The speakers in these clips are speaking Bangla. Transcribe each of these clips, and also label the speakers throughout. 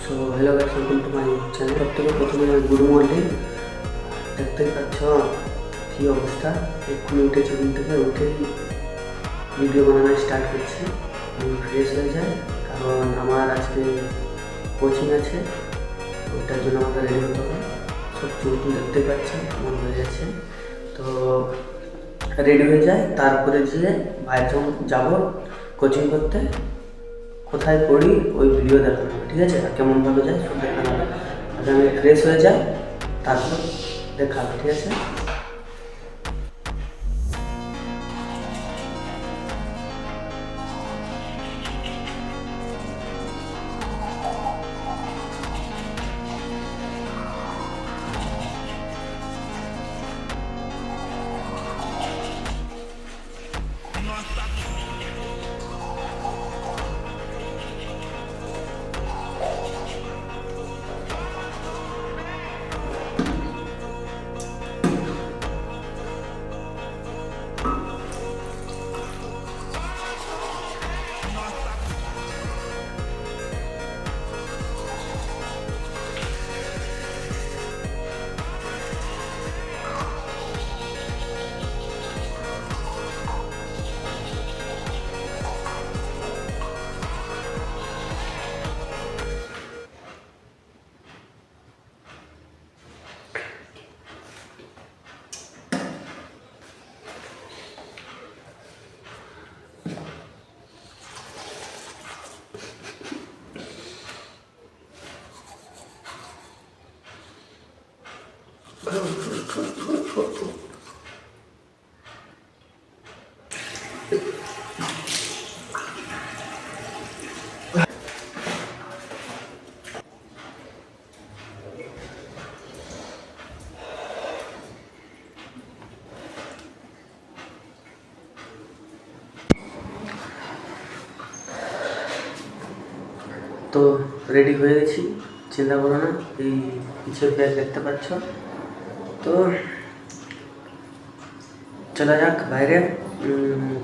Speaker 1: So hello guys, welcome to my channel. প্রত্যেকে প্রথমে গুড মর্নিং। দেখতেই পাচ্ছ কী অবস্থা, এক্ষুনি উঠেছি, ঘুম থেকে উঠেই ভিডিও বানানো স্টার্ট করছি। আমি ফ্রেশ হয়ে যাই, কারণ আমার আজকে কোচিং আছে, ওটার জন্য আমাকে রেডি হতে হবে। সব চুল দেখতে পাচ্ছি কেমন হয়ে যাচ্ছে, তো রেডি হয়ে যায়। তারপরে যেয়ে বাইরে যখন যাবো কোচিং করতে, কোথায় পড়ি ওই ভিডিও দেখানো হবে, ঠিক আছে? আর কেমনভাবে যায় সব দেখানো হবে। আগে আমি ফ্রেশ হয়ে যাই, তারপর দেখা হবে, ঠিক আছে? তো রেডি হয়ে গেছি, চিন্তা করো না। এই পিছের ব্যাগ দেখতে পাচ্ছ, তো চলা যাক বাইরে।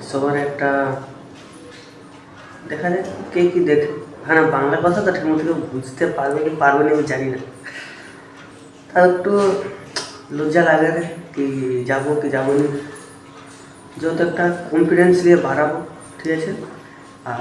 Speaker 1: সবার একটা দেখা যাক কে কী দেখে। হ্যাঁ, বাংলা কথা তো ঠিক মতো বুঝতে পারবে কি পারবে না আমি জানি না, তার একটু লজ্জা লাগে রে, কি যাবো কি যাবো না, যেহেতু একটা কনফিডেন্স নিয়ে বাড়াবো, ঠিক আছে? আর